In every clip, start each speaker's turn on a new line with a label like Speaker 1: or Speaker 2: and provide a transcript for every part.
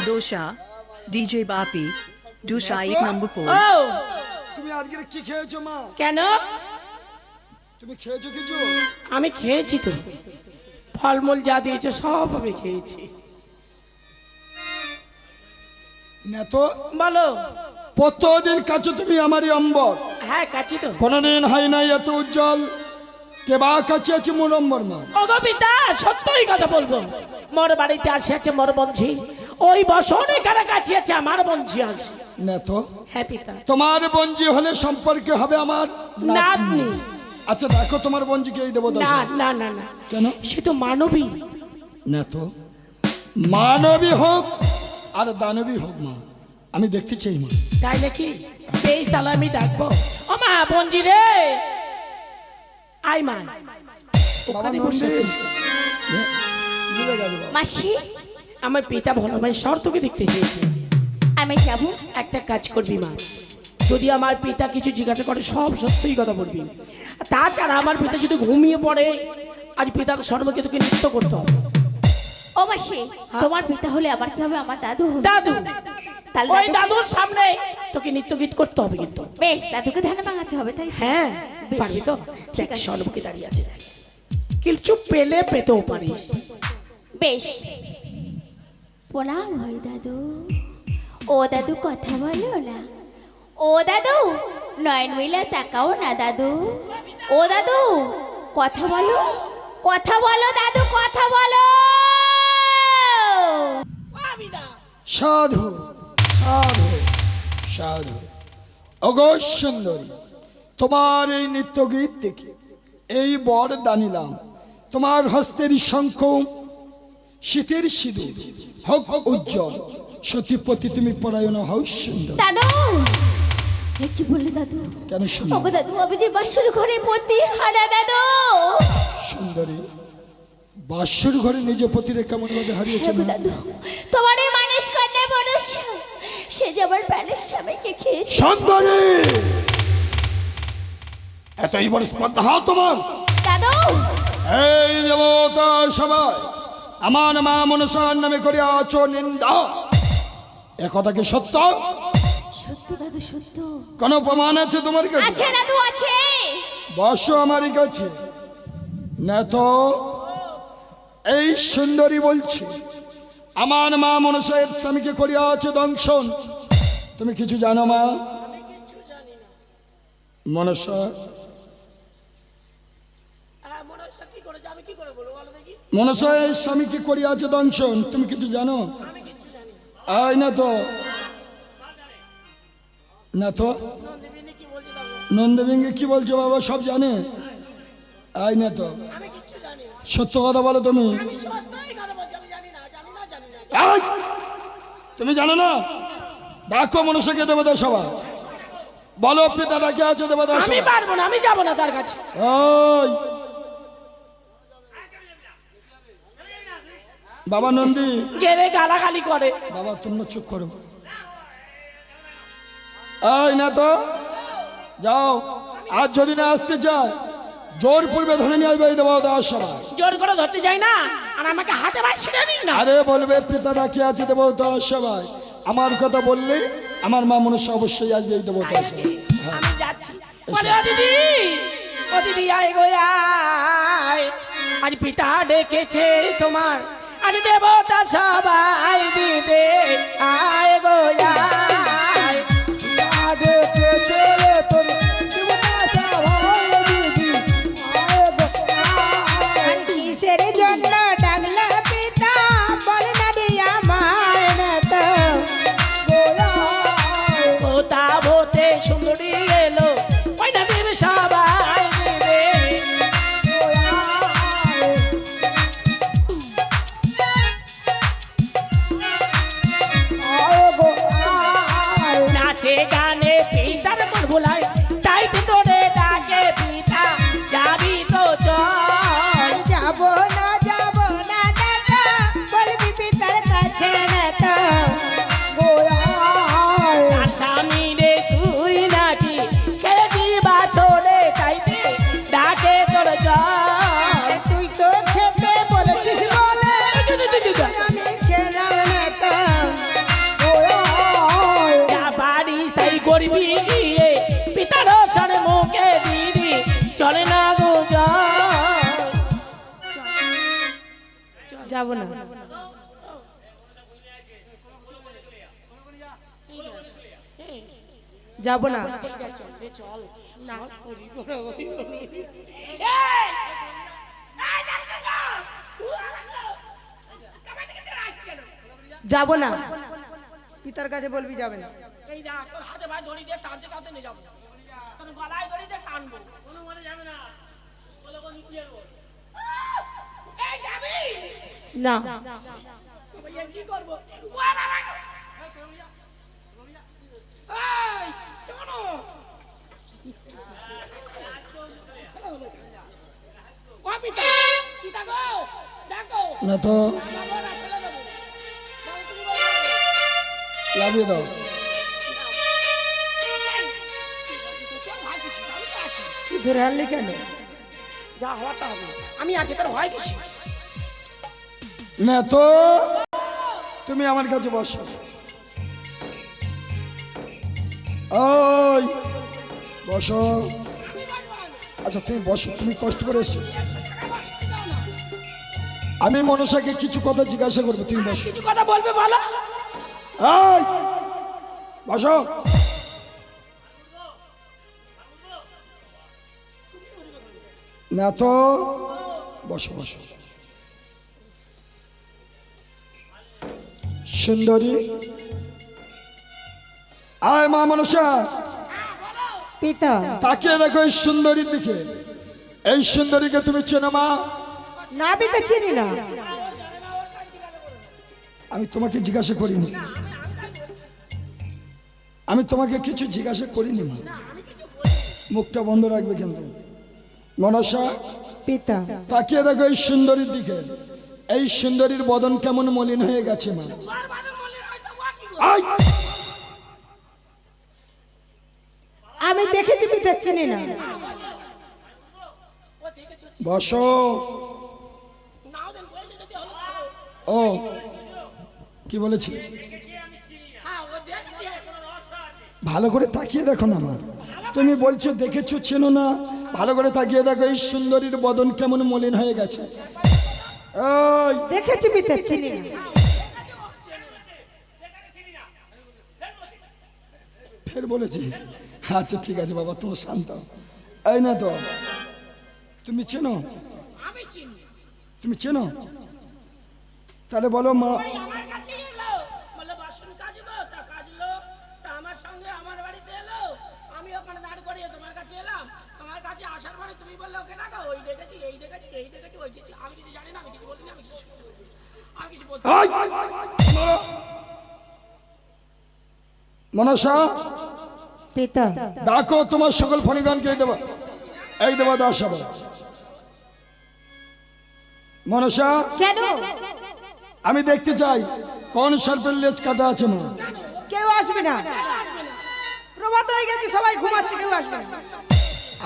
Speaker 1: Dosa DJ বাপি দোসা 1 নম্বর pole.
Speaker 2: ও
Speaker 3: তুমি আজকে কি খেয়েছো মা?
Speaker 2: কেন?
Speaker 3: তুমি খেয়েছো কিছু?
Speaker 2: আমি খেয়েছি তো, ফলমূল যা দিয়েছে সব আমি খেয়েছি।
Speaker 3: না তো
Speaker 2: বলো।
Speaker 3: প্রতিদিন কাছে তুমি আমারই অম্বর,
Speaker 2: হ্যাঁ কাছি তো।
Speaker 3: কোনদিন হয় নাই এত উজ্জ্বল। কেবা কাছে আছে মোর অম্বর মা।
Speaker 2: ওগো পিতা, সত্যই কথা বলবো, মোর বাড়িতে আসিয়াছে মোর বঞ্ঝি, ওই বসনে কারা কাছে আছে আমার বঞ্ঝি আছে।
Speaker 3: না তো
Speaker 2: হ্যাঁ পিতা।
Speaker 3: তোমার বঞ্জি হলে সম্পর্কে হবে আমার
Speaker 2: নাতনি।
Speaker 3: আচ্ছা দেখো তোমার বঞ্জিকে এই দেবো
Speaker 2: না না না না,
Speaker 3: কেন?
Speaker 2: সে তো মানবী।
Speaker 3: না তো মানবী হোক আর দানবী হোক মা, আমি দেখতে চাই মা।
Speaker 2: তাই নাকি? বেশ তাহলে আমি ডাকবো। ও মা বঞ্জি রে, আই মা।
Speaker 3: বাবা
Speaker 2: ওখানে
Speaker 3: নন্দী,
Speaker 2: বসে আছিস।
Speaker 3: ভুলে গেছে বাবা।
Speaker 4: মাসি
Speaker 2: আমার পিতা ভালো মানে শর্তকে দেখতে চেয়েছে।
Speaker 4: আমি যাব।
Speaker 2: একটা কাজ করবি মা, যদি আমার পিতা কিছু জিজ্ঞাসা করে সব সত্যই কথা বলবি। তাছাড়া আমার পিতা যদি ঘুমিয়ে পড়ে, আজ পিতার সর্বকে তোকে নৃত্য করতে হবে।
Speaker 4: ও মাসি, তোমার পিতা হলে আমার কি হবে? আমার দাদু হবে।
Speaker 2: দাদু,
Speaker 4: তাহলে
Speaker 2: ওই
Speaker 4: দাদুকে-
Speaker 2: দাদুর সামনে তোকে নৃত্য গীত করতে হবে কিন্তু।
Speaker 4: বেশ, দাদুকে ধান ভাঙাতে হবে তাই তো?
Speaker 2: হ্যাঁ
Speaker 4: বেশ,
Speaker 2: পারবি তো?
Speaker 4: ঠিক
Speaker 2: দেখ
Speaker 4: আছে।
Speaker 2: সর্বকে দাঁড়িয়ে আছে, দেখ কিছু পেলে পেতেও পারি।
Speaker 4: বেশ। প্রণাম হয় দাদু। ও দাদু কথা বলো না। ও দাদু নয়ন মিলে তাকাও না দাদু। ও দাদু কথা বলো, কথা বলো দাদু, কথা বলো।
Speaker 3: সাধু সাধু সাধু। অগো সুন্দরী, তোমার এই নৃত্য গীত দেখে এই বর দানিলাম, তোমার হস্তের শঙ্খ শীতের সিঁদুর হোক উজ্জ্বল, সতী প্রতি তুমি পরায়ণ হও সুন্দর।
Speaker 4: দাদু এ কি বললে দাদু?
Speaker 3: কেন সুন্দর?
Speaker 4: ওগো দাদু, আমি যে বাসর ঘরে পতি হারা দাদু।
Speaker 3: সুন্দরী, বাসর ঘরে নিজ পতিরে কেমন ভাবে হারিয়েছে
Speaker 4: হ্যাঁ গো
Speaker 3: মা?
Speaker 4: দাদু, তোমার এই মানুষ কন্যা মনুষ্য, সে যে আমার প্রাণের স্বামীকে খেয়েছে।
Speaker 3: সুন্দরী, এতই বড় স্পর্ধা তোমার?
Speaker 4: দাদু
Speaker 3: এই দেবতা সবাই আমার মা মনসার নামে করিয়াছ নিন্দা, এ কথা কি সত্য?
Speaker 4: সত্য দাদু, সত্য।
Speaker 3: কোন প্রমাণ আছে তোমার কাছে?
Speaker 4: আছে দাদু, আছে।
Speaker 3: বর্ষ আমারই কাছে না তো। এই সুন্দরী বলছে আমার মা মনসায়ের স্বামীকে করিয়াছে দংশন। তুমি কিছু জানো মা? মনসা মনসায়ের স্বামীকে করিয়াছে দংশন, তুমি কিছু জানো? আয় না তো, না তো। নন্দবিঙ্গে কি বলছো বাবা? সব জানে? আয় না তো, সত্য কথা বলো তুমি। এই, তুমি জানো না? ডাকো মনুষ্যকে দেবতা সভা, বলো পিতা ডাকে আছে দেবতা
Speaker 2: আমি
Speaker 3: সভা।
Speaker 2: পারবো না, আমি যাবো না তার কাছে।
Speaker 3: ওই বাবা নন্দী,
Speaker 2: গেলে গালাগালি করে।
Speaker 3: বাবা তোমরা চুপ করো। এই না তো, যাও। আজ যদি না আসতে চায় জোর পূর্বে ধরে নিয়ে আসবে এই দেবতা সভা।
Speaker 2: জোর করে ধরতে যাই না, আর আমাকে হাতে ভাই ছিঁড়ে নিন না।
Speaker 3: আরে বলবে পিতা ডাকে আছে দেবতা সভায়, আমার কথা বললে আমার মা মনুষ্য অবশ্যই আসবে এই দেবতা সভায়।
Speaker 2: আমি যাচ্ছি। বলে, ও দিদি, ও দিদি আয় গো আয়, আজ পিতা ডেকেছে তোমার, আজ দেবতা সবাই দিদে আয় গো আয়।
Speaker 3: ডেকেছে তোর দেবতা সভায় দিদি, আয় গো আয়।
Speaker 5: আর কিসের জন্য ডাকলা পিতা বল না রে আমায় না তো।
Speaker 2: পোতা ভোতে সুন্দরী এলো, ওই না দেবে সবাই দিদে।
Speaker 5: যাবো না যাবো না যাবো না পিতার কাছে বলবি যাবে না
Speaker 2: এই না তোর হাতে ভাই দড়ি দিয়ে টানতে টানতে নিয়ে যাবো তোর গলায় দড়ি দিয়ে টানবো কোনো মনে যাবে না বলে কোন নিয়ে যাবো এই যাবি
Speaker 5: না
Speaker 2: ভাইয়া কি করব ও বাবা এই শোনো ও পিতা পিতা গো ডাকো
Speaker 3: না তো লাগিয়ে দাও।
Speaker 5: তুই ধরে আনলি কেন
Speaker 2: যা হওয়াটা হবে আমি আছি তোর ভয় কিছু
Speaker 3: না তো তুমি আমার কাছে বসো। ওই বসো। আচ্ছা তুমি বসো, তুমি কষ্ট করে এসছো। আমি মনসাকে কিছু কথা জিজ্ঞাসা করবো, তুমি বসো।
Speaker 2: কিছু কথা বলবে বলো
Speaker 3: এই বসো। না তো বসো বসো। সুন্দরী আয় মা মনসা,
Speaker 5: পিতা
Speaker 3: তাকিয়ে দেখো এই সুন্দরীর দিকে। এই সুন্দরীকে তুমি চেনো মা?
Speaker 5: না পিতা চিনি না
Speaker 3: আমি তোমাকে জিজ্ঞাসা করিনি, আমি তোমাকে কিছু জিজ্ঞাসা করিনি মা। মুখটা বন্ধ রাখবে কিন্তু। মনসা
Speaker 5: পিতা
Speaker 3: তাকিয়ে দেখো এই সুন্দরীর দিকে। এই সুন্দরীর বদন কেমন মলিন হয়ে গেছে মা। আয়!
Speaker 5: আমি দেখেছি পিতা চিনি না
Speaker 3: বসো। ও কি বলেছি? ভালো করে তাকিয়ে দেখো না মা। তুমি বলছো দেখেছো চেনো না, ভালো করে তাকিয়ে দেখো এই সুন্দরীর বদন কেমন মলিন হয়ে গেছে। এই
Speaker 5: দেখেছি পিতা চিনি না
Speaker 3: ফের বলেছি। আচ্ছা ঠিক আছে বাবা, তুমি শান্ত। এই না তো তুমি চেনো?
Speaker 2: আমি চিনি
Speaker 3: তুমি চেনো? তাহলে বলো মা।
Speaker 2: আমার কাছে এলো বলে বাসন কাজবো তা কাজলো তা আমার সঙ্গে আমার বাড়িতে এলো আমি ওখানে দাঁড় করিয়ে তোমার কাছে এলাম তোমার কাছে আসার পরে তুমি বললে ওকে না ওই দেখেছি এই দেখেছি এই দেখেছি ওই দেখেছি আমি কিছু জানি না আমি কিছু বলিনি আমি কিছু শুনতে পাইনি, আমি কিছু বলতে
Speaker 3: এই! মনসা
Speaker 5: পিতা
Speaker 3: ডাকো তোমার সকল ফণিগণকে। এই দেবা, এই দেবা দাস সভা। মনসা
Speaker 5: কেন
Speaker 3: আমি দেখতে চাই কোন সর্পের লেজ কাটা আছে মা।
Speaker 5: কেউ আসবে না প্রভাত হয়ে গেছে সবাই ঘুমাচ্ছে কেউ আসবে না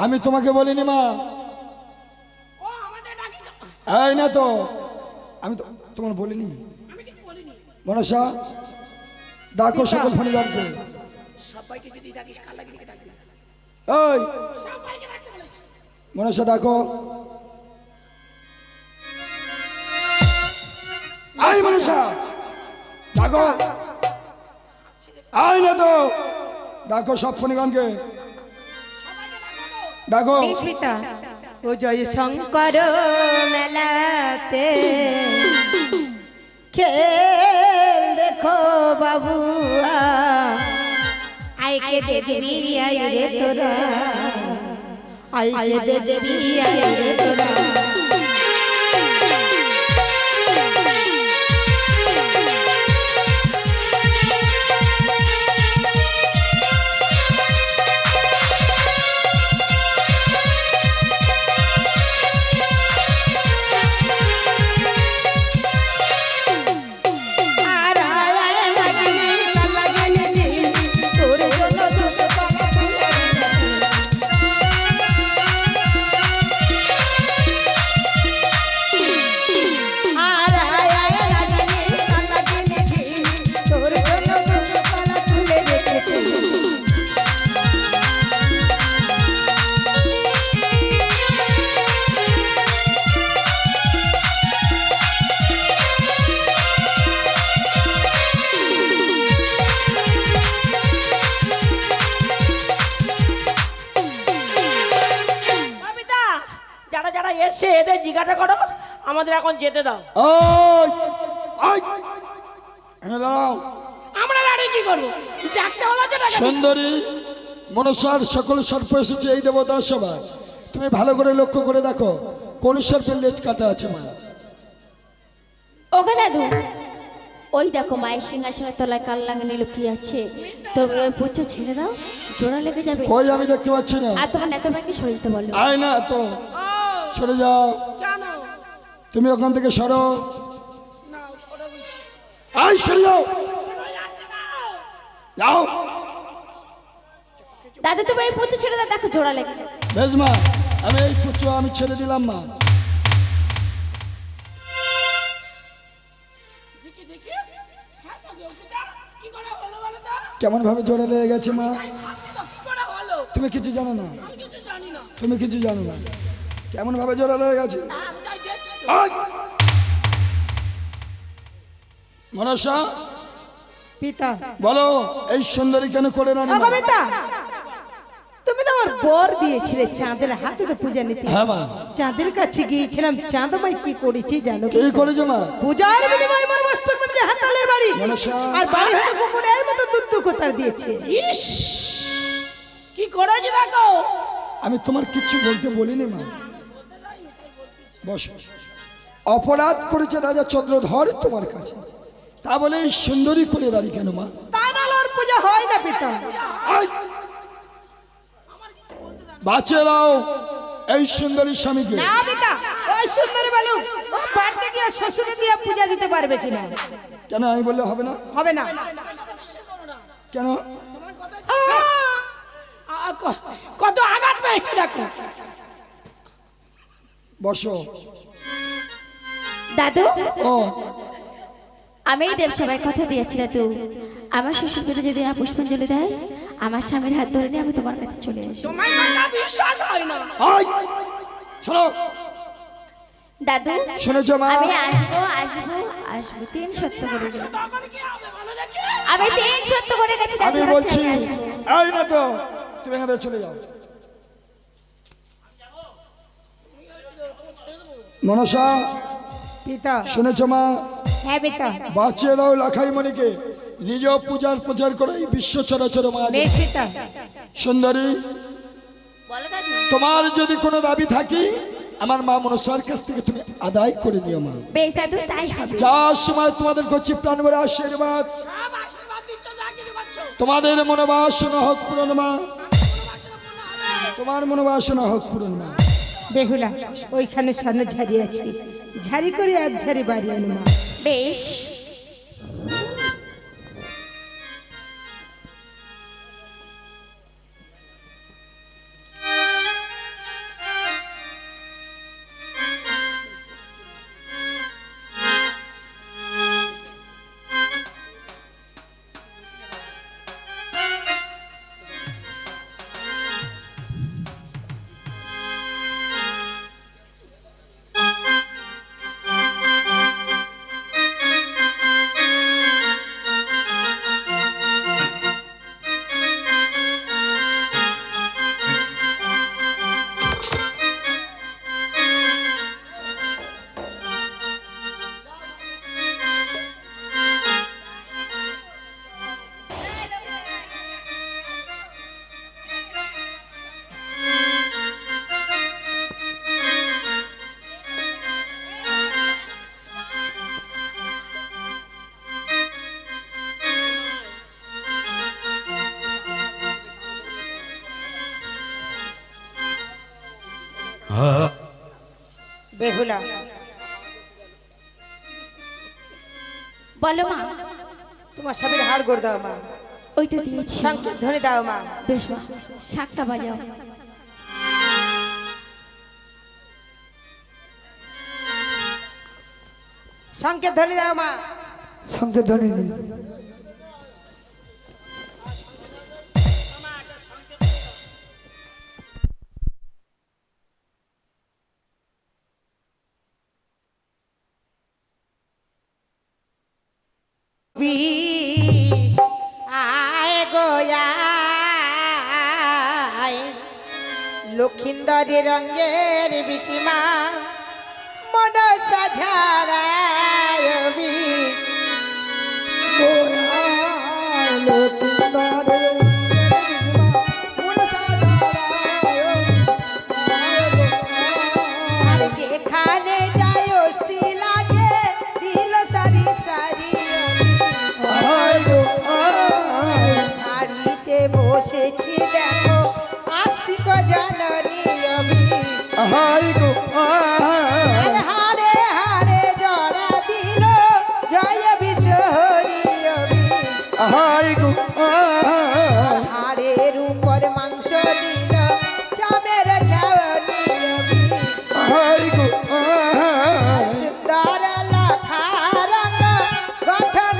Speaker 3: আমি তোমাকে বলিনি মা।
Speaker 2: ও আমাদের ডাকি তো
Speaker 3: এই না তো আমি তো তোমার বলিনি।
Speaker 2: আমি কিছু বলিনি
Speaker 3: মনসা ডাকো সকল ফণিগণকে।
Speaker 2: সবাইকে যদি ডাকিস কাল লাগি দিকে ডাকবি
Speaker 3: এই
Speaker 2: সবাইকে ডাকতে বলেছি
Speaker 3: মনসা ডাকো। আই মনসা ডাকো। আই না তো ডাকো সব ফণিগণকে ডাকো।
Speaker 5: বেশ পিতা ও জয় শঙ্কর মেলাতে খেল দেখো বাবুয়া আইকে দেখবি আই রে তোরা আইকে দেখবি আই রে তোরা
Speaker 2: জিজ্ঞাসা করো, আমাদের এখন যেতে দাও।
Speaker 3: ওই ওই এখানে দাঁড়াও।
Speaker 2: আমরা দাঁড়িয়ে কি করবো? দেখতে হলো যে টাকা দিচ্ছি।
Speaker 3: সুন্দরী মনসার সকল সর্প এসেছে এই দেবতার সভায়। তুমি ভালো করে লক্ষ্য করে দেখো কোন সর্পের লেজ কাটা আছে মা।
Speaker 4: ওগো দাদু, ওই দেখো মায়ের সিংহাসনের তলায় কাল লাগানি লুকিয়ে আছে। তবে ওই পুচ্ছ ছেড়ে দাও, জোড়া লেগে যাবে।
Speaker 3: কই আমি দেখতে পাচ্ছি না।
Speaker 4: আর তোমার নেতা মাকে সরে দিতে বলো।
Speaker 3: আয় না তো,
Speaker 2: ও,
Speaker 3: সরে যাও।
Speaker 2: কেন?
Speaker 3: তুমি ওখান থেকে সরো।
Speaker 2: না, সরে বসি।
Speaker 3: আয় সরে যাও,
Speaker 2: সরে যাচ্ছে না।
Speaker 3: যাও।
Speaker 4: দাদু তুমি এই পুচ্ছ ছেড়ে দাও, দেখো জোড়া লেগে যাবে।
Speaker 3: বেশ মা, আমি এই পুত্র আমি ছেড়ে দিলাম মা।
Speaker 2: দেখি দেখি। হ্যাঁ তো গেউকিটা, কি করে হলো বলো তো?
Speaker 3: কেমন ভাবে জোরে লেগে গেছে মা।
Speaker 2: তাই ভাবছি তো কি করে হলো।
Speaker 3: তুমি কিছু জানো না,
Speaker 2: আমি কিছু জানি না।
Speaker 3: তুমি কিছু জানো না কেমন ভাবে জোরে লেগে গেছে।
Speaker 2: আমি তাই দেখছি তো।
Speaker 3: আয়! মনসা
Speaker 5: পিতা
Speaker 3: বলো এই সুন্দরী কেন করে না?
Speaker 5: ওগো পিতা, তুমি তো আমার বর দিয়েছিলে চাঁদের হাতে তো পূজা নিতে।
Speaker 3: হ্যাঁ মা।
Speaker 5: চাঁদের কাছে গিয়েছিলাম, চাঁদ মাই কি করেছি জানো?
Speaker 3: কি করেছে মা?
Speaker 5: পূজার বিনিময়ে আমার মস্তক মধ্যে হাতালের বাড়ি,
Speaker 3: মনসা
Speaker 5: আর বাড়ি হতে কুকুরের মতো দুধ কোতার দিয়েছে।
Speaker 2: ইস, কি করেছি দেখো।
Speaker 3: আমি তোমার কিচ্ছু বলতে বলিনি মা। বসো। অপরাধ করেছে রাজা চন্দ্রধর তোমার কাছে, তা বলে এই সুন্দরী করে দাঁড়ি কেন মা?
Speaker 5: তা নাহলে ওর পূজা হয় না পিতা।
Speaker 3: আয়! বাঁচিয়ে দাও এই সুন্দরী স্বামীকে।
Speaker 5: না পিতা, ওই সুন্দরী বালুক ও বাড়িতে গিয়ে শ্বশুরে দিয়ে পূজা দিতে পারবে কিনা?
Speaker 3: কেন আমি বললে হবে না?
Speaker 5: হবে না।
Speaker 3: কেন?
Speaker 2: কত আঘাত পেয়েছে দেখো।
Speaker 3: বসো।
Speaker 4: দাদু,
Speaker 3: ও
Speaker 4: আমি এই দেবসভায় কথা দিয়েছি দাদু, আমার শ্বশুর বাড়ি যদি না পুষ্পাঞ্জলি দেয়, আমার স্বামীর হাত ধরে নিয়ে আমি তোমার কাছে চলে আসবো।
Speaker 2: তোমার কথা বিশ্বাস হয় না।
Speaker 3: আয়! শোনো,
Speaker 4: দাদু,
Speaker 3: শুনেছো মা?
Speaker 4: আমি আসবো আসবো আসবো, 3 সত্য করে গেলাম।
Speaker 2: তখন কি হবে বলো দেখি।
Speaker 4: আমি 3 সত্য করে গেছি দাদু,
Speaker 3: আমি বলছি এই না তো, তুমি এখান থেকে চলে যাও। মনসা
Speaker 5: পিতা।
Speaker 3: শুনেছো মা?
Speaker 5: হ্যাঁ পিতা।
Speaker 3: বাঁচিয়ে দাও লাখাই মণিকে, নিজ পূজার প্রচার করে এই বিশ্ব চরাচর মা।
Speaker 5: বেশ পিতা।
Speaker 3: সুন্দরী,
Speaker 4: বলো দাদু।
Speaker 3: তোমার যদি কোনো দাবি থাকে আমার মা মনসার কাছ থেকে তুমি আদায় করে নিও মা।
Speaker 4: বেশ দাদু, তাই হবে।
Speaker 3: যার সময় তোমাদের করছি প্রাণ ভরে আশীর্বাদ,
Speaker 2: সব আশীর্বাদ দিচ্ছ, যা কিছু করছো।
Speaker 3: তোমাদের মনোবাসনা হোক পূরণ মা, তোমার মনোবাসনা হোক পূরণ মা।
Speaker 5: বেহুলা, ওইখানে সামনে ঝাড়ি আছে, ঝাড়ি করে এক ঝাড়ি বাড়ি আনো মা।
Speaker 4: বেশ।
Speaker 5: বেহুলা,
Speaker 4: বলো মা।
Speaker 5: তোমার স্বামীর হাড় গোড় দাও মা।
Speaker 4: ওই তো দিয়েছি।
Speaker 5: সংকেত ধ্বনি দাও মা।
Speaker 4: বেশ মা, শাকটা বাজাও।
Speaker 5: সংকেত ধ্বনি দাও মা।
Speaker 3: সংকেত ধ্বনি
Speaker 5: বিষ আয় গোয়ায় লক্ষিন্দরের রঙের বিসীমা মনসা ঝাড়ায় বিষ। আর যেখানে যায় অস্থি লাগে দিল সারি সারি ঝাড়িতে বসেছি দেখো আস্তিক জননী বিষ। আর হাড়ে হাড়ে জড়া দিল জয় বিশ্বহরি বিষ। হাড়ের উপর মাংস দিল চামের ছাউনি বিষ। সুন্দর লাখা রঙ গঠন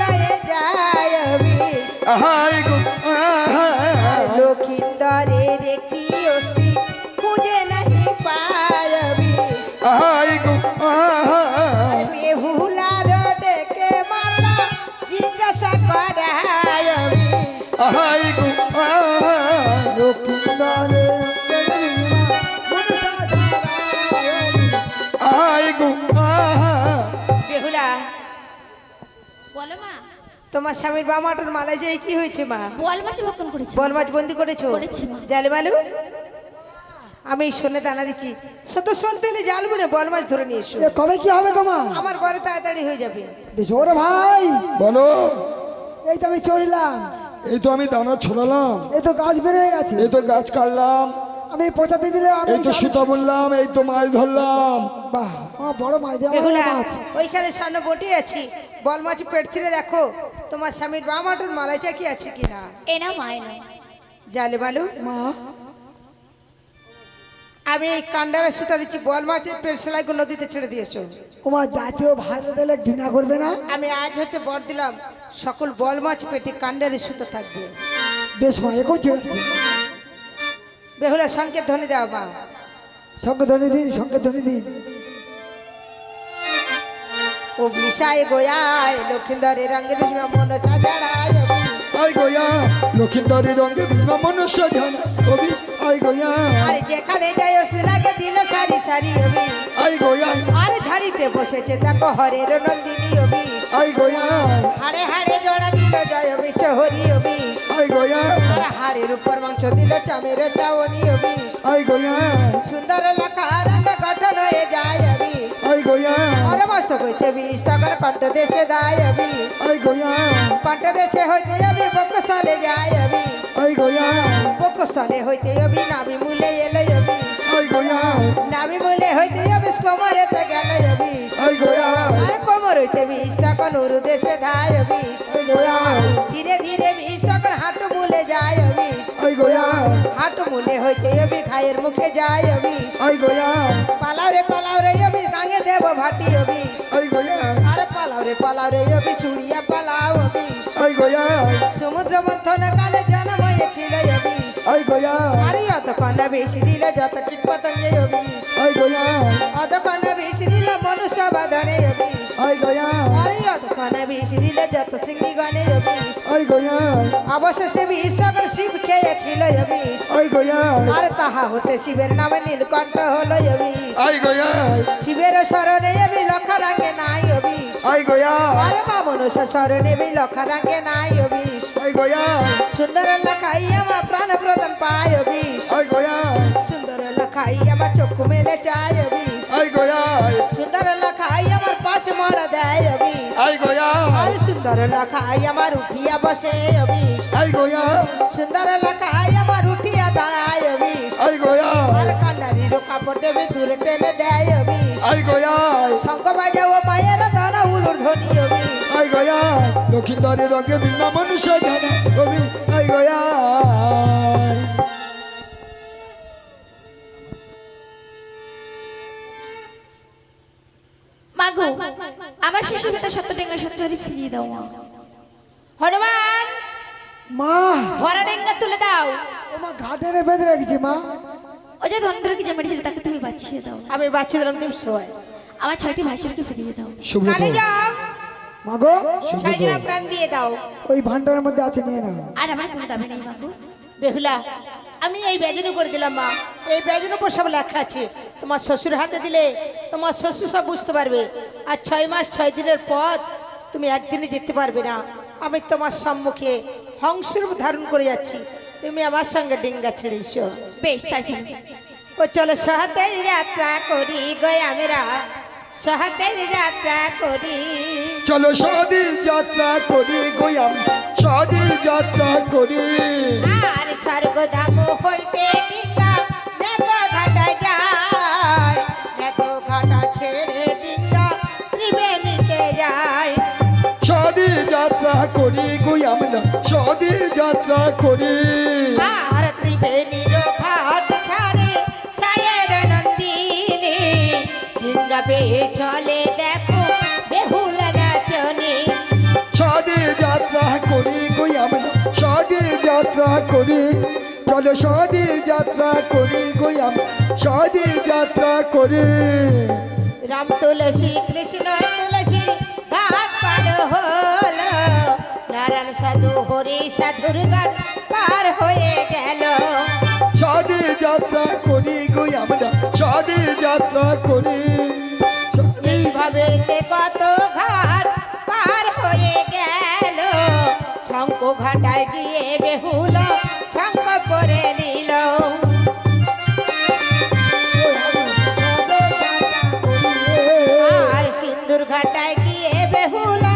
Speaker 5: যায় বিষ। লক্ষিন্দরের একটি অস্থি খুঁজে নাহি পায় বিষ। বেহুলার ডেকে মালা জিজ্ঞাসা করায় বিষ। বেহুলা
Speaker 4: বলো মা,
Speaker 5: তোমার স্বামীর বামাটোর মালায় যে কি হয়েছে মা?
Speaker 4: বল মাছ ভক্ষণ করেছি।
Speaker 5: বল মাছ বন্দি করেছো?
Speaker 4: করেছি মা।
Speaker 5: জালে মালু আমি শোনে দানা দিচ্ছি, শত শোন পেলে জাল বলে বল মাছ ধরে নিয়ে এসো।
Speaker 6: কবে কি হবে গোমা?
Speaker 5: আমার বড় তাড়াতাড়ি হয়ে যাবে।
Speaker 6: বেশ ওরে ভাই,
Speaker 3: বলো।
Speaker 6: এই তো আমি চললাম,
Speaker 3: এই তো আমি দানা ছড়ালাম,
Speaker 6: এই তো গাছ বের হয়ে গেছে,
Speaker 3: এই তো গাছ কাটলাম,
Speaker 6: আমি পচাতে দিলে আমি
Speaker 3: এই তো সুতা বললাম, এই তো মাছ ধরলাম।
Speaker 6: বাহ, আমার বড় মাছ দেওয়া
Speaker 5: বেহুলা
Speaker 6: মাছ।
Speaker 5: ওইখানে সামনে বটি আছি, বল মাছ পেট ছিঁড়ে দেখো তোমার স্বামীর বামাটোর মালায় চাকি আছে কিনা।
Speaker 4: এ না মা, এ না।
Speaker 5: জালে মালু
Speaker 6: মা,
Speaker 5: আমি এই কান্ডারের সুতা দিচ্ছি, বল মাছের পেট সেলাইগুলো নদীতে ছেড়ে দিয়েছো।
Speaker 6: তোমার জাতীয় ভাইরে দিলে ঘৃণা করবে না?
Speaker 5: আমি আজ হতে বর দিলাম সকল বল মাছ পেটে কান্ডারের সুতা থাকবে।
Speaker 6: বেশ মা, এখন ঠিক আছে।
Speaker 5: বেহুলা সংকেত ধ্বনি দেওয়া মা।
Speaker 6: সঙ্গে ধরে দিন, সঙ্গে ধরে দিন।
Speaker 5: ও বিষায় গোয়ায় লক্ষিন্দরের রঙের মন সাজাড়ায়
Speaker 3: আই গয়া লক্ষিন্দরের রঙে ভিজমা মনুষ্য জানা অভিজ। আই গয়া
Speaker 5: আরে যেখানে যাই অস্থি লাগে দিল সারি সারি অভিষ।
Speaker 3: আই গয়া
Speaker 5: আরে ঝাড়িতে বসেছে দেখো হরের নন্দিনী অভিষ।
Speaker 3: আই গয়া
Speaker 5: হাড়ে হাড়ে জোড়া দিল জয় বিশ্ব হরি অভিষ।
Speaker 3: আই গয়া
Speaker 5: আর হাড়ের উপর মাংস দিল চামের চাওনি অভিষ।
Speaker 3: আই গয়া
Speaker 5: সুন্দর লেখা রঙ গঠন হয়ে যায় অভিষ।
Speaker 3: আই গয়া
Speaker 5: আর মস্ত হইতে বিষ তখন কণ্ঠ দেশে দায় অভিষ।
Speaker 3: আই গয়া
Speaker 5: কণ্ঠ দেশে হইতে অভি বক্ষস্থলে যায় অভিষ।
Speaker 3: আই গয়া
Speaker 5: বক্ষস্থলে হইতে অভি নাভি মূলে এলো অভিষ।
Speaker 3: আই গয়া
Speaker 5: নাভি মূলে হইতে অভিষ কোমরেতে গেল অভিষ।
Speaker 3: আই গয়া
Speaker 5: আর কোমর হইতে বিষ তখন উরু দেশে ধায় অভিষ।
Speaker 3: আই গয়া
Speaker 5: ধীরে ধীরে বিষ তখন হাঁটু মূলে যায় অভিষ।
Speaker 3: আই গয়া
Speaker 5: হাঁটু মূলে হইতে অভি খায়ের মুখে যায় অভিষ।
Speaker 3: আই গয়া
Speaker 5: পালাও রে অভি গাঙে দেব ভাটি অভিষ।
Speaker 3: আই গয়া
Speaker 5: আর পালাও রে অভি সুড়িয়া পালাও অভিষ।
Speaker 3: আই গয়া
Speaker 5: সমুদ্র মন্থন কালে জন্ম হয়েছিল অভিষ।
Speaker 3: আই গয়া
Speaker 5: আরে অতক্ষণ বেশি দিল যত কীট পতঙ্গে অভিষ।
Speaker 3: আই গয়া
Speaker 5: অতক্ষণ বেশি দিল মনুষ্য বাধনে অভিষ।
Speaker 3: আই গয়া
Speaker 5: আরে অতক্ষণ বেশি দিল যত সিংহী গণে অভিষ।
Speaker 3: আই গয়া
Speaker 5: অবশেষে বিষ তখন শিব খেয়েছিল অভিষ।
Speaker 3: আই গয়া
Speaker 5: আর তাহা হতে শিবের নামে নীলকণ্ঠ হলো অভিষ।
Speaker 3: আই গয়া
Speaker 5: শিবের স্মরণে এবি লক্ষ রাঙ্গে নাই অভিষ।
Speaker 3: আই গয়া
Speaker 5: আর মা মনুষ্য স্মরণে বি লক্ষ রাঙ্গে নাই অভিষ।
Speaker 3: আই গয়া
Speaker 5: সুন্দর লেখাই আমার প্রাণ প্রদান পায় অভিষ।
Speaker 3: আই গয়া
Speaker 5: সুন্দর লেখাই আমার চক্ষু মেলে চায় অভিষ।
Speaker 3: আই গয়া
Speaker 5: সুন্দর লেখাই আমার পাশে মারা দেয় অভিষ।
Speaker 3: আই গয়া
Speaker 5: আর সুন্দর লেখাই আমার উঠিয়া বসে অভিষ।
Speaker 3: আই গয়া
Speaker 5: সুন্দর লেখাই আমার উঠিয়া দাঁড়ায় অভিষ।
Speaker 3: আই গয়া
Speaker 5: আর কান্ডারির কাপড় দেবে দূরে টেনে দেয় অভিষ।
Speaker 3: আই গয়া
Speaker 5: শঙ্খ বাজাও মায়ের দানা উলুর ধ্বনি অভিষ।
Speaker 3: আই গয়া লক্ষিন্দরের রঙে ভিজমা মনুষ্য জানা অভিজ। আই গয়া
Speaker 4: মাগো, আমার শিশু বেটা সত্য ডেঙ্গা সত্য ধরে ফিরিয়ে দাও মা।
Speaker 5: হনুমান
Speaker 6: মা,
Speaker 5: ভরা ডেঙ্গা তুলে দাও।
Speaker 6: তোমার ঘাটে বেঁধে রেখেছি মা।
Speaker 4: ওই যে ধনন্দরকে যে মেরেছিল তাকে তুমি বাঁচিয়ে দাও।
Speaker 5: আমি বাচ্চা দিলাম তুমি সবাই
Speaker 4: আমার 6টি ভাসুরকে ফিরিয়ে দাও।
Speaker 3: সুব্রত
Speaker 5: কালে যাও
Speaker 6: মাগো,
Speaker 5: ছয় দিন প্রাণ দিয়ে দাও।
Speaker 6: ওই ভান্ডারের মধ্যে আছে, নিয়ে নাও।
Speaker 4: আর আমার কোনো দাবি নেই মাগো।
Speaker 5: বেহুলা আমি এই বেজনু করে দিলাম মা, এই বেজনু উপর সব লেখা আছে। তোমার শ্বশুর হাতে দিলে তোমার শ্বশুর সব বুঝতে পারবে। আর 6 মাস 6 দিনের পথ তুমি একদিনে যেতে পারবে না। আমি তোমার সম্মুখে হংসরূপ ধারণ করে যাচ্ছি, তুমি আমার সঙ্গে ডিঙ্গা ছেড়ে এসো।
Speaker 4: বেশ তাই চলো।
Speaker 5: ও চলো সহতে যাত্রা করি গয় আমরা, সহতে যাত্রা করি।
Speaker 3: চলো সদি যাত্রা করি গোয়াম, সদি যাত্রা করি।
Speaker 5: আর স্বর্গধাম হইতে ডিঙ্গা নেত ঘাটা যায়, নেত ঘাটা ছেড়ে ডিঙ্গা ত্রিবেণীতে যায়।
Speaker 3: সদি যাত্রা করি গোয়াম না, সদি যাত্রা করি।
Speaker 5: আর ত্রিবেণীর ঘাট ছাড়ে সায়ের নন্দিনী, ডিঙ্গা পেয়ে চলে দেখো বেহুলা নাচনী।
Speaker 3: সদি যাত্রা করি গোয়াম না, সদি যাত্রা করি। চলো সদি যাত্রা করি গোয়াম, সদি যাত্রা করি।
Speaker 5: রাম তুলসী কৃষ্ণ তুলসী ঘাট পার হলো, নারায়ণ সাধু হরি সাধুর ঘাট পার হয়ে গেল।
Speaker 3: সদি যাত্রা করি গোয়াম না, সদি যাত্রা করি।
Speaker 5: এইভাবে কত ঘাট পার হয়ে গেল, শঙ্খ ঘাটায় গিয়ে বেহুলা শঙ্খ করে নিল। আর সিন্দুর ঘাটায় গিয়ে বেহুলা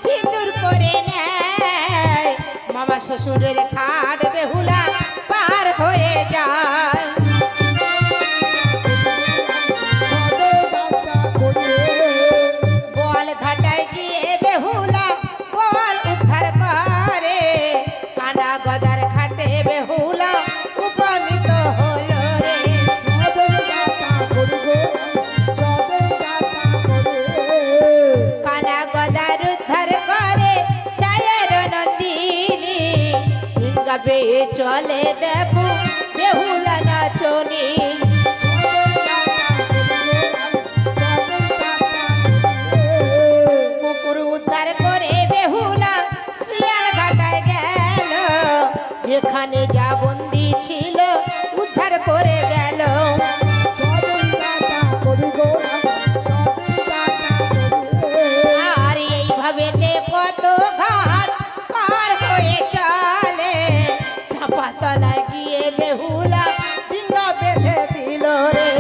Speaker 5: সিন্দুর করে নেয়, মামা শ্বশুরের ঘাট বেহুলা পার হয়ে যায়। বল ঘাটায় গিয়ে বেহুলা বল উদ্ধার করে, কানা গদার ঘাটে বেহুলা উপনীত হলো রে। কানা গদার উদ্ধার করে সায়ের নন্দিনী, ডিঙ্গা পেয়ে চলে দেখো বেহুলা নাচনী। কুকুর উদ্ধার করে বেহুলা শ্রিয়াল ঘাটায় গেল, যেখানে যা বন্দি ছিল উদ্ধার করে গেল। আর এইভাবে কত ঘাট পার হয়ে চলে, চাপা তলায় গিয়ে বেহুলা ডিঙ্গা বেঁধে দিল রে।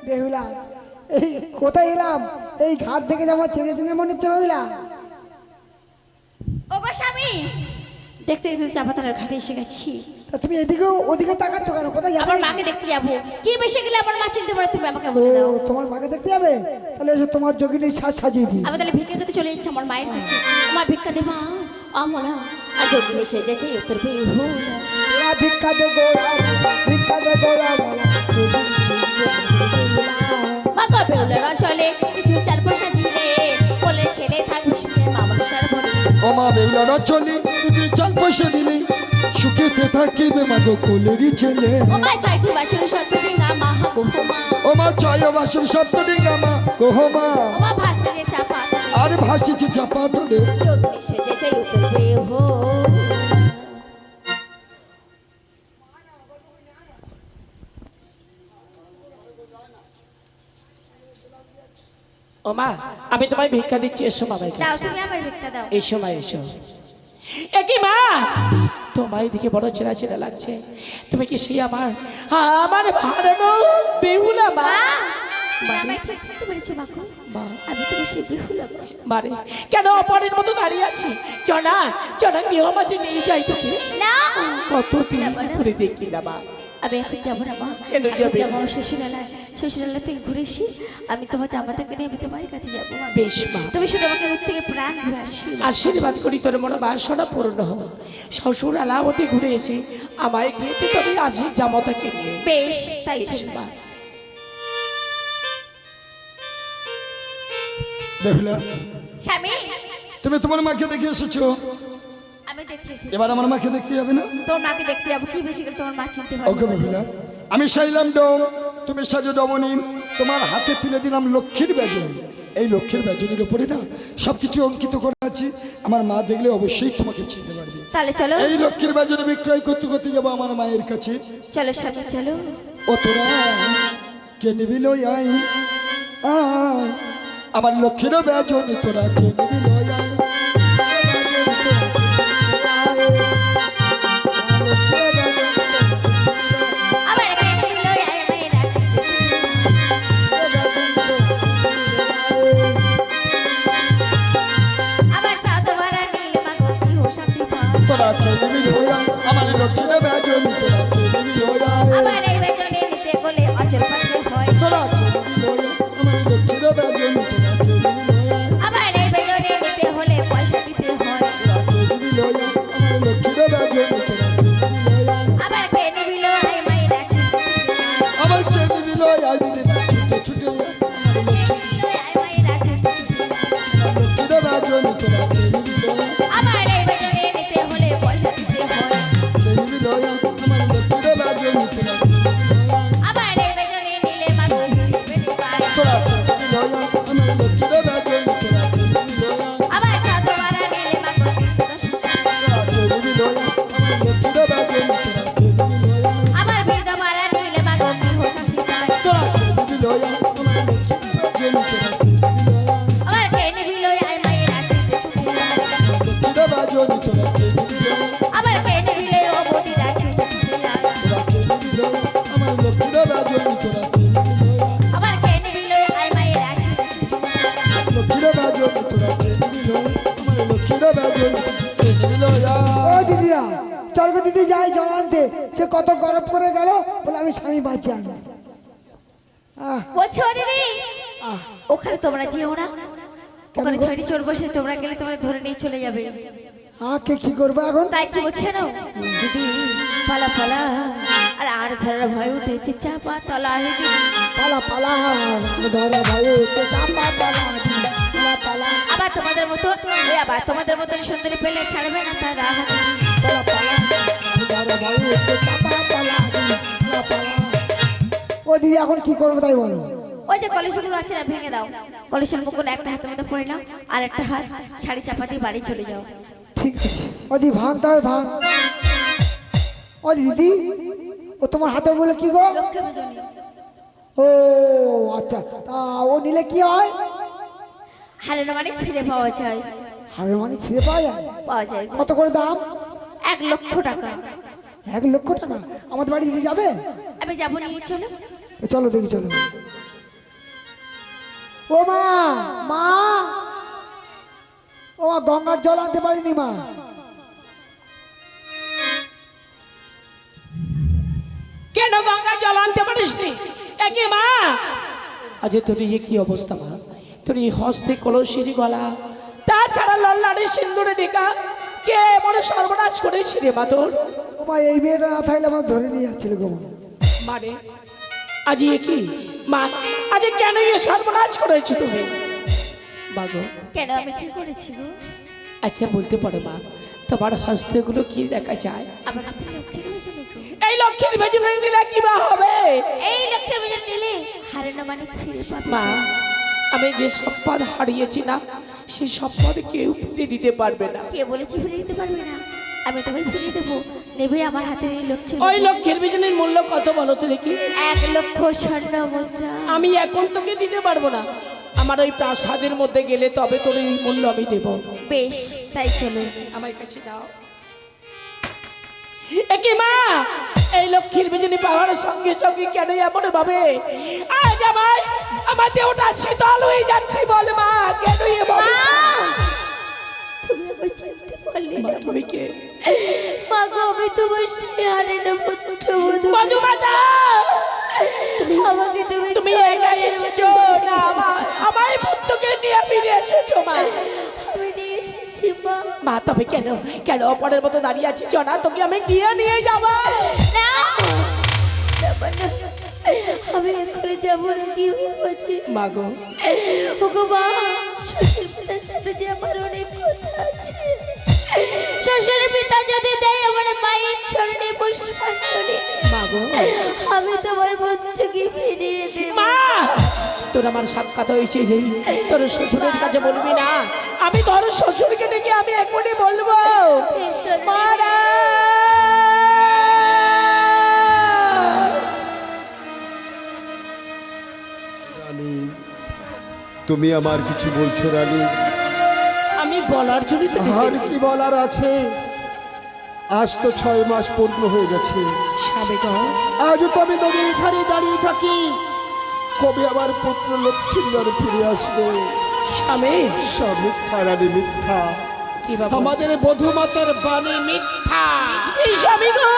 Speaker 6: বেহুলা এই কোথায় এলাম? এই ঘাট থেকে যাবো চেনে চেনে মনে হচ্ছে বেহুলা।
Speaker 4: ও গো স্বামী, দেখতে দেখতে চাপাতলার ঘাটে এসে গেছি।
Speaker 6: তা তুমি এদিকেও ওদিকে তাকাচ্ছ কেন? কোথায় যাবে?
Speaker 4: আমার মাকে দেখতে যাবো। কি বেশি গেলে আমার মা চিনতে পারে, তুমি আমাকে বলে দাও।
Speaker 6: ও, তোমার মাকে দেখতে যাবে? তাহলে এসো তোমার যোগিনীর সাজ সাজিয়ে দিই।
Speaker 4: আমি তাহলে ভিক্ষা করতে চলে যাচ্ছি আমার মায়ের কাছে। মা ভিক্ষা দে মা, আমলা আর যোগিনী সেজেছে উত্তর পেয়ে হলো।
Speaker 6: তোরা ভিক্ষা দে গোড়া, ভিক্ষা দে গোড়া বলা, যোগিনী সেজে বেহুলা।
Speaker 4: মা কবে হলো না চলে কিছু 4 পয়সা দিলে, বলে ছেলে থাকবে শুনে মা মানুষের বলে।
Speaker 3: ও মা বেহুলা চলি, তুই 4 পয়সা দিলি সুখেতে থাকিবে মাগো কোলেরই ছেলে।
Speaker 4: ও মা চাইছি বাসুর সত্য ডিঙ্গা মা গো মা।
Speaker 3: ও মা চায় বাসুর সপ্ত ডিঙ্গা মা গোহমা।
Speaker 4: ও মা ভাসতে যে চাপা
Speaker 3: আর ভাসিছে চাপা তলে।
Speaker 4: যোগিনী সেজেছে উত্তর পেয়ে হলো।
Speaker 2: ও মা, আমি তোমায় ভিক্ষা দিচ্ছি, এসো মামাই
Speaker 4: দাও
Speaker 2: কাছে।
Speaker 4: তুমি আমায় ভিক্ষা দাও।
Speaker 2: এসো মা এসো। একই মা, তোমায় দিকে বড় চেনা চেনা লাগছে। তুমি কি সেই আমার আমার ভাড়ানো বেহুলা মা?
Speaker 4: মা আমায় ঠিক চিনতে পেরেছো মা গো?
Speaker 2: মা,
Speaker 4: আমি তো সেই বেহুলা মা।
Speaker 2: মারে কেন অপরের মতো দাঁড়িয়ে আছি? চনা চনা গৃহ মাঝে নিয়ে যাই তোকে।
Speaker 4: না
Speaker 2: কতদিন ধরে দেখি না মা।
Speaker 4: আমি এখন যাবো না মা,
Speaker 2: কেন
Speaker 4: এখন
Speaker 2: যাবে?
Speaker 4: যাবো আমার শ্বশুরালয়। শ্বশুরালয় থেকে ঘুরে এসে আমি তোমার জামাতাকে নিয়ে আমি তোমার কাছে যাবো মা।
Speaker 2: বেশ মা,
Speaker 4: তুমি শুধু আমাকে দূর থেকে প্রাণ ঘুরে আসি।
Speaker 2: আশীর্বাদ করি তোর মনে বাসনা পূর্ণ হোক। শ্বশুর আলামতি ঘুরে এসে আমায় গিয়ে তবে আসি জামাতাকে নিয়ে।
Speaker 4: বেশ তাই
Speaker 2: বেশ
Speaker 4: চলবে।
Speaker 2: মা।
Speaker 3: বেহুলা,
Speaker 4: স্বামী
Speaker 3: তুমি তোমার মাকে দেখে এসেছো,
Speaker 4: আমি দেখতে এসেছি।
Speaker 3: এবার আমার মাকে দেখতে যাবে না?
Speaker 4: তোর মাকে দেখতে যাবো, কি বেশি করে তোমার মা চিনতে
Speaker 3: ওকে
Speaker 4: পারবে।
Speaker 3: বেহুলা, আমি সাইলাম ডোম, তুমি সাজো ডমনি, তোমার হাতে তুলে দিলাম লক্ষ্মীর বেজনী। এই লক্ষ্মীর বেজনের উপরে না সব কিছু অঙ্কিত করা আছে। আমার মা দেখলে অবশ্যই তোমাকে চিনতে পারবে।
Speaker 4: তাহলে চলো
Speaker 3: এই লক্ষ্মীর বেজনে বিক্রয় করতে করতে যাবো আমার মায়ের কাছে।
Speaker 4: চলো স্বামী চলো।
Speaker 3: ও তোরা কে নিবি লই আই আয়, আমার লক্ষ্মীর বেজনে তোরা কে নিবি লই আয়।
Speaker 4: আবার কে নিল আয় মায়েরা ছুটে আবার সাত ভরা নীল মাগো কি হো শান্তি পাও।
Speaker 3: তোরা কে নিবি লই আয়, আমার লক্ষ্মীর বেজনে তোরা কে নিবি লই আয়।
Speaker 4: আবার এই বেজনে নিতে গেলে অচল পাতে হয়।
Speaker 3: তোরা কে নিবি লই আয়, আমার লক্ষ্মীর বেজনে তোরা কে নিবি লই আয়।
Speaker 4: আবার এই বেজনে নিতে হলে পয়সা দিতে হয়।
Speaker 3: তোরা কে নিবি লই আয়, আমার লক্ষ্মীর বেজনে তোরা কে নিবি লই আয়।
Speaker 4: আবার কে নিল আয় মায়েরা ছুটে
Speaker 3: আমার কে নিবি লই আয় দিদি ছুটে ছুটে আয়। আমার
Speaker 4: নিল আয় মায়েরা ছুটে
Speaker 3: লক্ষ্মীর বেজনে তোরা কে নিবি লই আয়।
Speaker 4: আবার এই বেজনে নিতে হলে পয়সা দিতে হয়।
Speaker 3: কে নিবি লই আয়, আমার লক্ষ্মীর বেজনে তোরা কে নিবি লই আয়।
Speaker 4: আবার এই বেজনে নিলে মাগো বেশি পায়।
Speaker 3: তোরা কে নিবি লই আয়, আমার লক্ষ্মীর বেজনে তোরা কে নিবি লই আয়।
Speaker 4: আবার সাত ভরা নীল মাগো দশ
Speaker 3: তোরা কে নিবি লই আয়, আমার লক্ষ্মীর বেজনে তোরা কে নিবি লই আয়।
Speaker 4: আবার বিধবারা নীল মাগো কি হো শান্তি পায়।
Speaker 3: তোরা কে নিবি লই আয়, আমার লক্ষ্মীর বেজনে তোরা কে নিবি লই আয়।
Speaker 4: আবার কে নিল আয় মায়েরা ছুটে ছুটে
Speaker 3: লক্ষ্মীর বেজনে তোরা কে নিবি লই আয়।
Speaker 4: আবার কে নিল ও বদিরা ছুটে ছুটে
Speaker 3: তোরা কে নিবি লই আয়, আমার লক্ষ্মীর বেজনে তোরা কে নিবি লই আয়।
Speaker 4: আবার কে নিল আয় মায়েরা ছুটে ছুটে
Speaker 3: লক্ষ্মীর বেজনে তোরা কে নিবি লই আয়, আমার লক্ষ্মীর বেজনে কে নিবি লই
Speaker 6: ও
Speaker 3: আয়।
Speaker 6: দিদিরা, চল গো দিদি যাই জল আনতে। সে কত গরম করে গেল বলে আমি স্বামী বাঁচি আনি।
Speaker 4: বলছো দিদি ওখানে তোমরা যেও না, ওখানে ছয়টি চোর বসে, তোমরা গেলে তোমরা ধরে নিয়ে চলে যাবে।
Speaker 6: কে কি করবো এখন?
Speaker 4: তাই কি বলছে না দিদি, পালা পালা আর ধরার ভয় উঠেছে, চাপা তলা হেঁটে
Speaker 6: পালা পালা ধরা ভাই চাপা পালা পালা পালা
Speaker 4: আবার তোমাদের মতো আবার তোমাদের মতন সুন্দরী পেলে ছাড়বে না তারা।
Speaker 6: পালা পালা ধরা ভাই চাপা পালা পালা। ও দিদি এখন কি করবো তাই বলো?
Speaker 4: ওই যে কলেজগুলো আছে না, ভেঙে দাও। কলেজের মুখগুলো একটা হাতের মধ্যে পড়ে নাও, আর একটা হাত শাড়ি চাপা দিয়ে বাড়ি চলে যাও।
Speaker 6: ঠিক আছে ও দিদি ভাঙ তাহলে ভাঙ। ও দিদি ও তোমার হাতে বলে কি গো?
Speaker 4: লক্ষ্মী ভজনী
Speaker 6: ও আচ্ছা, তা ও নিলে কি হয়?
Speaker 4: হারের মানে ফিরে পাওয়া যায়।
Speaker 6: হারের মানে ফিরে পাওয়া যায়?
Speaker 4: পাওয়া যায় গো।
Speaker 6: কত করে দাম?
Speaker 4: 1 লক্ষ টাকা।
Speaker 6: 1 লক্ষ টাকা? আমাদের বাড়ি দিতে যাবে?
Speaker 4: আমি যাবো, নিয়ে চলো।
Speaker 6: চলো দেখি চলো। ও মা, মা ও মা, গঙ্গার জল আনতে পারিনি মা।
Speaker 2: কেন গঙ্গা জল আনতে পারিসনি? একে মা, আজ তোর ইয়ে কি অবস্থা মা? তোর এই হস্তে কলসির গলা, তাছাড়া লল্লাড়ের সিন্দুরে রেখা, কে মনে সর্বনাশ করেছে রে মা তোর?
Speaker 6: ও মা, এই মেয়েটা না থাকলে আমার ধরে নিয়ে যাচ্ছিল গো মা।
Speaker 2: মানে আজ এ কি মা, আজ কেন এ সর্বনাশ করেছো তুমি? বাগো
Speaker 4: কেন আমি কি করেছি গো?
Speaker 2: আচ্ছা বলতে পারো মা, তোমার হস্তগুলো কি দেখা যায়?
Speaker 4: আমার হাতে লক্ষ্মীর ভজনী গো।
Speaker 2: এই লক্ষ্মীর ভেজনে নিলে কি বা হবে?
Speaker 4: এই লক্ষ্মীর ভজনী নিলে হারের মানে ফিরে পাবে।
Speaker 2: মা, আমি যে সম্পদ হারিয়েছি না, সেই সম্পদ কেউ ফিরে দিতে পারবে না।
Speaker 4: কে বলেছে ফিরে দিতে পারবে না? আমি তোমায় ফিরিয়ে দেবো। নেবে আমার হাতের এই লক্ষ্মীর
Speaker 2: ওই লক্ষ্মীর ভেজনের মূল্য কত বলো তো দেখি?
Speaker 4: 1 লক্ষ স্বর্ণ মুদ্রা।
Speaker 2: আমি এখন তোকে দিতে পারবো না, আমার ওই প্রাসাদের মধ্যে গেলে তবে তোর এই মূল্য আমি দেব।
Speaker 4: বেশ, তাই চলো।
Speaker 2: আমার কাছে দাও। একে মা, এই লক্ষ্মীর বিজনী পাওয়ার সঙ্গে সঙ্গে কেন এমন ভাবে আজ আমার দেহটা শীতল হয়ে যাচ্ছে? বল মা, কেন এমন?
Speaker 4: তুমি আমার চিনতে পারলে
Speaker 2: মা,
Speaker 4: না?
Speaker 2: তুমি কে?
Speaker 4: মা গো, আমি তোমার সেই হারের পুত্রবধূ।
Speaker 2: মধুমাতা,
Speaker 4: আমাকে
Speaker 2: তুমি একা এসেছো না আমার পুত্রকে নিয়ে ফিরে এসেছো? মা,
Speaker 4: আমি নিয়ে এসেছি মা।
Speaker 2: মা তবে কেন কেন অপরের মতো দাঁড়িয়ে আছিস না? তোকে আমি গিয়ে নিয়ে যাবো।
Speaker 4: না, যাবো না। আমি এখনই যাবো না, কি হয়েছে?
Speaker 2: মা গো,
Speaker 4: ওগো মা, শ্বশুর পিতার সাথে যে আমার অনেক কথা আছে। শ্বশুর পিতা যদি দেয় আমার মায়ের চরণে পুষ্প শাশুড়ি
Speaker 2: মা গো
Speaker 4: আমি তোমার পুত্রকে ফিরিয়ে দেব
Speaker 2: মা তোর আমার সাক্ষাৎ হয়েছে তোর শ্বশুরের কাছে বলবি না আমি তোর শ্বশুরকে ডেকে আমি এখনই বলবো মারা
Speaker 7: রানী তুমি আমার কিছু বলছো রানী?
Speaker 2: আমি বলার জন্য তো
Speaker 7: আর কি বলার আছে? আজ তো 6 মাস পূর্ণ হয়ে গেছে।
Speaker 2: স্বামী গো
Speaker 7: আজ তো আমি নদীর ধারে দাঁড়িয়ে থাকি, কবে আমার পুত্র লক্ষ্মীন্দর ফিরে আসবে?
Speaker 2: স্বামী
Speaker 7: সব মিথ্যা রানী, মিথ্যা।
Speaker 2: কি বাবা
Speaker 7: আমাদের বধূমাতার বাণী মিথ্যা।
Speaker 2: এই স্বামী গো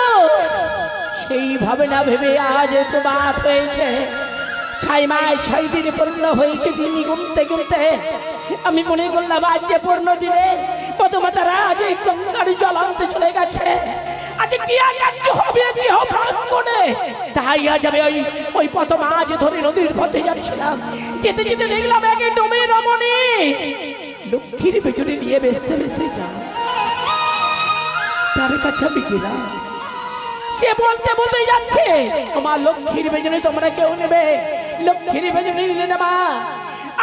Speaker 2: সেইভাবে না ভেবে আজ তো বাত হয়েছে 6 মাস 6 দিন পূর্ণ হয়েছে দিন গুনতে গুনতে আমি মনে করলাম আজ যে পূর্ণ দিনে পদমাতারা আজ এই গঙ্গার জল আনতে চলে গেছে আজ ক্রিয়া কার্য হবে গৃহ প্রাঙ্গণে তাই আজ আমি ওই পথ মাঝ ধরে নদীর পথে যাচ্ছিলাম যেতে যেতে দেখলাম এক ডোমে রমণী লক্ষ্মীর পেছনে নিয়ে বেসতে বেসতে যা তার কাছে আমি গেলাম সে বলতে বলতে যাচ্ছে তোমার লক্ষ্মীর বেজনে তোমরা কেউ নেবে লক্ষ্মীর বেজনে নিলে না মা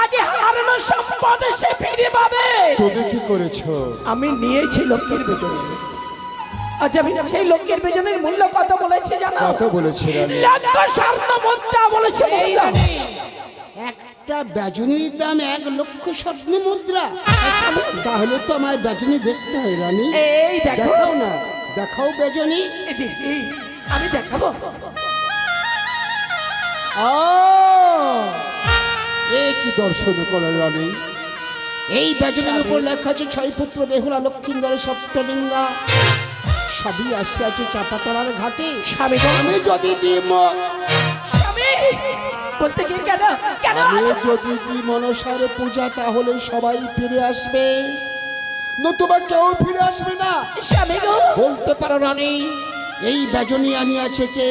Speaker 2: আজ হারানো সম্পদ সে ফিরে পাবে
Speaker 7: তুমি কি করেছো?
Speaker 2: আমি নিয়েছি লক্ষ্মীর বেজনে আচ্ছা আমি সেই লক্ষ্মীর বেজনের মূল্য কত বলেছি জানো
Speaker 7: কত বলেছে রানী?
Speaker 2: লক্ষ স্বর্ণ মুদ্রা বলেছে মূল্য।
Speaker 8: একটা বেজনির দাম 1 লক্ষ স্বর্ণ মুদ্রা। তাহলে তো আমায় বেজনি দেখতে হয় রানী।
Speaker 2: এই দেখো
Speaker 8: দেখাও না, দেখাও বেজনি।
Speaker 2: এই, আমি দেখাবো
Speaker 8: এ কি দর্শন করলেন রানী? এই বেজনের উপর লেখা আছে 6 পুত্র বেহুলা লক্ষ্মীন্দরের সপ্তলিঙ্গা সবই আসে আছে চাপাতলার ঘাটে।
Speaker 2: স্বামী গো,
Speaker 8: আমি যদি দিই
Speaker 2: স্বামী বলতে কি কেন কেন
Speaker 8: আমি যদি দিই মনসার পূজা তাহলে সবাই ফিরে আসবে, নতুবা কেউ ফিরে আসবে না।
Speaker 2: স্বামী গো
Speaker 8: বলতে পারো রানী এই বেজনি আনিয়াছে কে?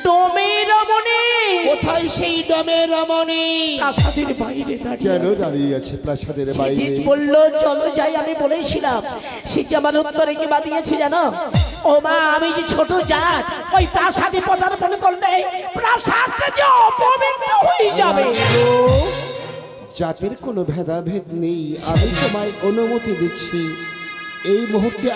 Speaker 2: ডোমে রমণী
Speaker 8: কোথায় সেই দমে রমণী?
Speaker 2: প্রাসাদের বাইরে দাঁড়িয়ে
Speaker 7: কেন দাঁড়িয়ে আছে প্রাসাদের বাইরে?
Speaker 2: সেদিন বললো চলো যাই আমি বলেছিলাম সে কি আমার উত্তরে কি বা দিয়েছে জানো ও মা আমি যে ছোট জাত ওই প্রাসাদে পদার্পণ করলে প্রাসাদ যে অপবিত্র হয়ে যাবে
Speaker 8: জাতের কোনো ভেদাভেদ নেই, আমি তোমায় অনুমতি দিচ্ছি এই মুহূর্তে।